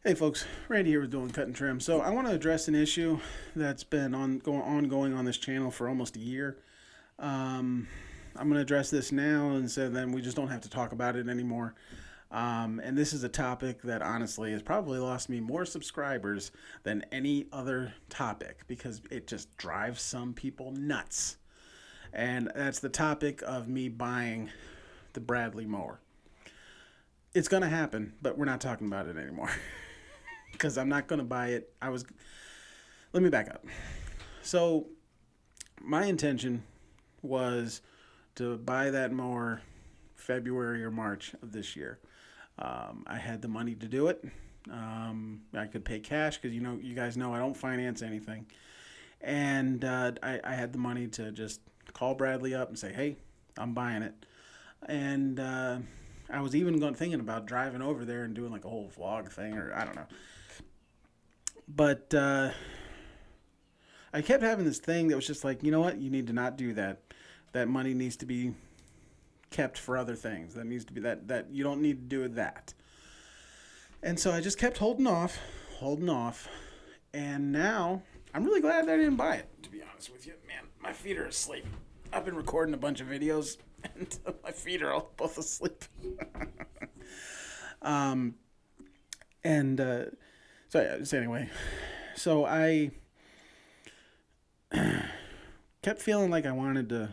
Hey folks, Randy here with Doing Cut and Trim. So I want to address an issue that's been ongoing on this channel for almost a year. I'm going to address this now, and so then we just don't have to talk about it anymore. And this is a topic that honestly has probably lost me more subscribers than any other topic because it just drives some people nuts. And that's the topic of me buying the Bradley mower. It's going to happen, but we're not talking about it anymore. Because I'm not going to buy it. Let me back up. So, my intention was to buy that mower February or March of this year. I had the money to do it. I could pay cash because you guys know I don't finance anything. And I had the money to just call Bradley up and say, hey, I'm buying it. And I was even thinking about driving over there and doing like a whole vlog thing, or I don't know. But I kept having this thing that was just like, you know what? You need to not do that. That money needs to be kept for other things. That needs to be that you don't need to do that. And so I just kept holding off. And now I'm really glad that I didn't buy it, to be honest with you. Man, my feet are asleep. I've been recording a bunch of videos and my feet are all both asleep. So anyway, so I kept feeling like I wanted to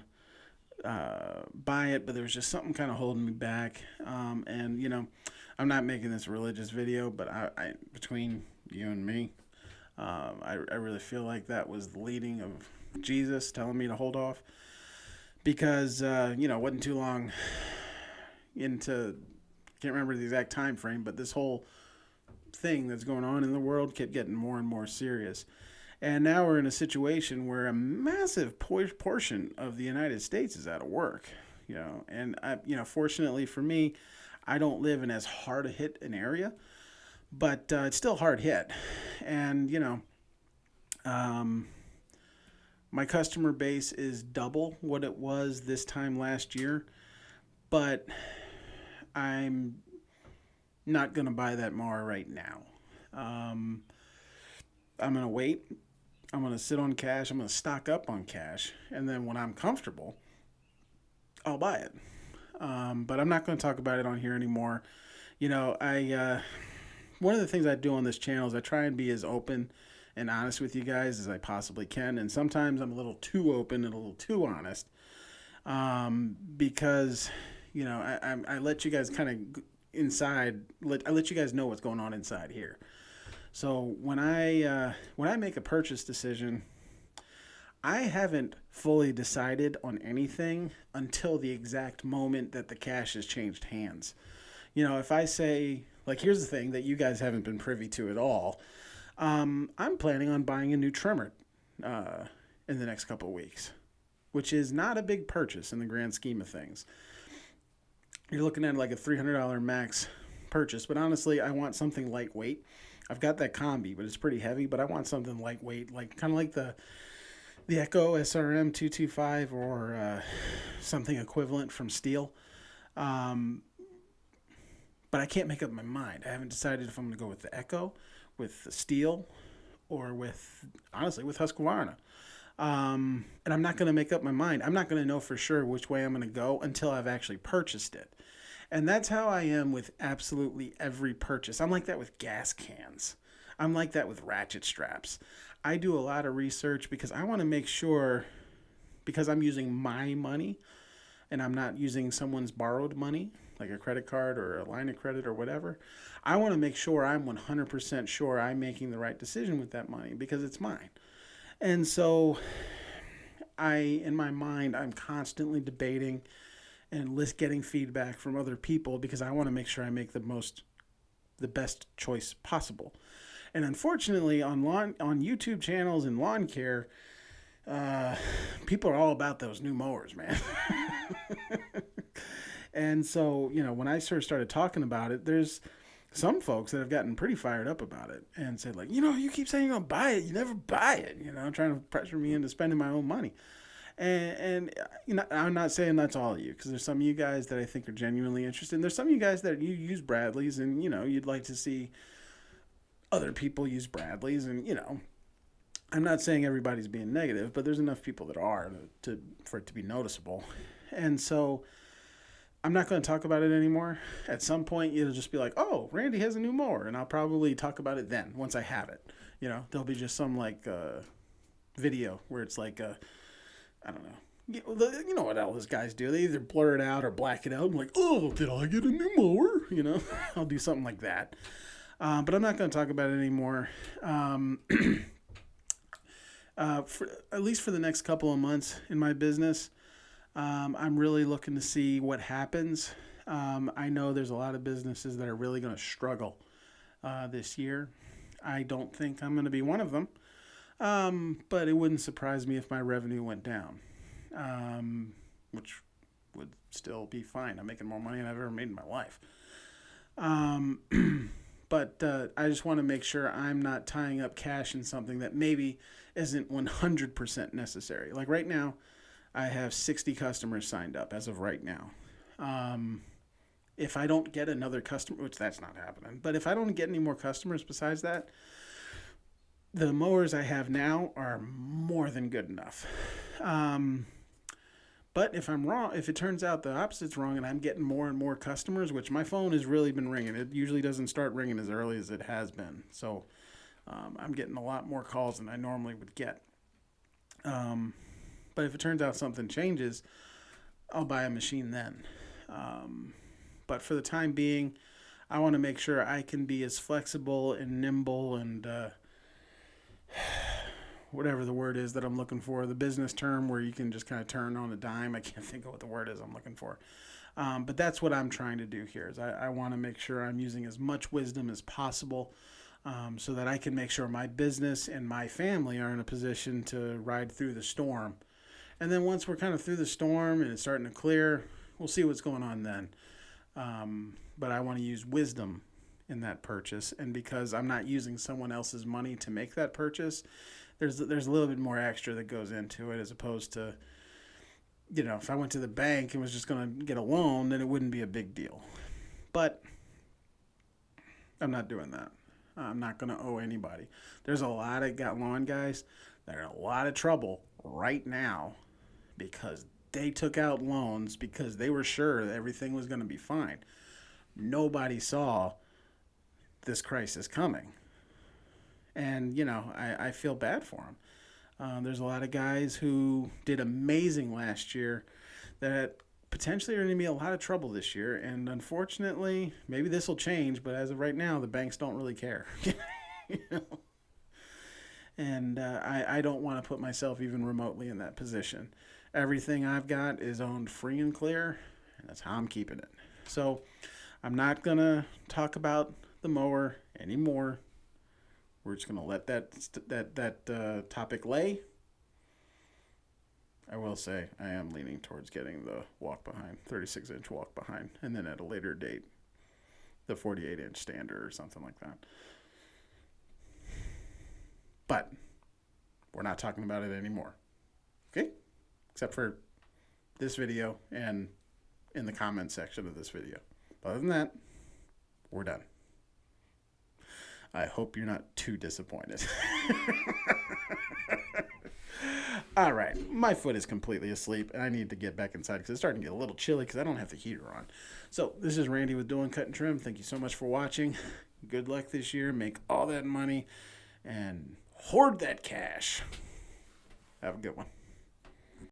buy it, but there was just something kind of holding me back. And I'm not making this a religious video, but I between you and me, I really feel like that was the leading of Jesus telling me to hold off because it wasn't too long into, can't remember the exact time frame, but this whole thing that's going on in the world kept getting more and more serious. And now we're in a situation where a massive portion of the United States is out of work, and fortunately for me, I don't live in as hard a hit an area, but it's still hard hit. And my customer base is double what it was this time last year, but I'm not going to buy that mower right now. I'm going to wait. I'm going to sit on cash. I'm going to stock up on cash. And then when I'm comfortable, I'll buy it. But I'm not going to talk about it on here anymore. One of the things I do on this channel is I try and be as open and honest with you guys as I possibly can. And sometimes I'm a little too open and a little too honest. Because, I let you guys kind of inside. I let you guys know what's going on inside here. So when I make a purchase decision, I haven't fully decided on anything until the exact moment that the cash has changed hands. If I say, like, here's the thing that you guys haven't been privy to at all. I'm planning on buying a new trimmer in the next couple of weeks, which is not a big purchase in the grand scheme of things. You're looking at like a $300 max purchase, but honestly, I want something lightweight. I've got that combi, but it's pretty heavy, but I want something lightweight, like kind of like the Echo SRM 225 or something equivalent from Steel. But I can't make up my mind. I haven't decided if I'm going to go with the Echo, with the Steel, or with Husqvarna. And I'm not going to make up my mind. I'm not going to know for sure which way I'm going to go until I've actually purchased it. And that's how I am with absolutely every purchase. I'm like that with gas cans. I'm like that with ratchet straps. I do a lot of research because I want to make sure, because I'm using my money and I'm not using someone's borrowed money, like a credit card or a line of credit or whatever. I want to make sure I'm 100% sure I'm making the right decision with that money because it's mine. And so in my mind, I'm constantly debating and getting feedback from other people because I want to make sure I make the best choice possible. And unfortunately, on YouTube channels and lawn care, people are all about those new mowers, man. And so, when I started talking about it, there's some folks that have gotten pretty fired up about it and said, like, you keep saying you're going to buy it. You never buy it, trying to pressure me into spending my own money. And I'm not saying that's all of you, because there's some of you guys that I think are genuinely interested. And there's some of you guys that you use Bradleys and, you'd like to see other people use Bradleys, and I'm not saying everybody's being negative, but there's enough people that are for it to be noticeable. And so I'm not going to talk about it anymore. At some point, it'll just be like, oh, Randy has a new mower, and I'll probably talk about it then once I have it. There'll be just some video where it's like, I don't know. You know what all those guys do? They either blur it out or black it out. I'm like, oh, did I get a new mower? I'll do something like that. But I'm not going to talk about it anymore. At least for the next couple of months in my business, I'm really looking to see what happens. I know there's a lot of businesses that are really going to struggle this year. I don't think I'm going to be one of them, but it wouldn't surprise me if my revenue went down, which would still be fine. I'm making more money than I've ever made in my life. But I just want to make sure I'm not tying up cash in something that maybe isn't 100% necessary. Like right now, I have 60 customers signed up as of right now. If I don't get another customer, which that's not happening, but if I don't get any more customers besides that, the mowers I have now are more than good enough. But if I'm wrong, if it turns out the opposite's wrong and I'm getting more and more customers, which my phone has really been ringing. It usually doesn't start ringing as early as it has been. So I'm getting a lot more calls than I normally would get. But if it turns out something changes, I'll buy a machine then. But for the time being, I want to make sure I can be as flexible and nimble and whatever the word is that I'm looking for, the business term where you can just kind of turn on a dime. I can't think of what the word is I'm looking for. But that's what I'm trying to do here is I want to make sure I'm using as much wisdom as possible so that I can make sure my business and my family are in a position to ride through the storm. And then once we're kind of through the storm and it's starting to clear, we'll see what's going on then. But I want to use wisdom in that purchase. And because I'm not using someone else's money to make that purchase, there's a little bit more extra that goes into it as opposed to, if I went to the bank and was just going to get a loan, then it wouldn't be a big deal. But I'm not doing that. I'm not going to owe anybody. There's a lot of lawn guys that are in a lot of trouble right now because they took out loans because they were sure that everything was going to be fine. Nobody saw this crisis coming. And, I feel bad for them. There's a lot of guys who did amazing last year that potentially are going to be in a lot of trouble this year. And unfortunately, maybe this will change, but as of right now, the banks don't really care. And I don't want to put myself even remotely in that position. Everything I've got is owned free and clear, and that's how I'm keeping it. So I'm not going to talk about the mower anymore. We're just going to let that topic lay. I will say I am leaning towards getting the walk behind, 36-inch walk behind, and then at a later date, the 48-inch stander or something like that. But we're not talking about it anymore. Okay? Except for this video and in the comment section of this video. Other than that, we're done. I hope you're not too disappointed. All right, my foot is completely asleep, and I need to get back inside because it's starting to get a little chilly because I don't have the heater on. So this is Randy with Doing Cut and Trim. Thank you so much for watching. Good luck this year. Make all that money and hoard that cash. Have a good one.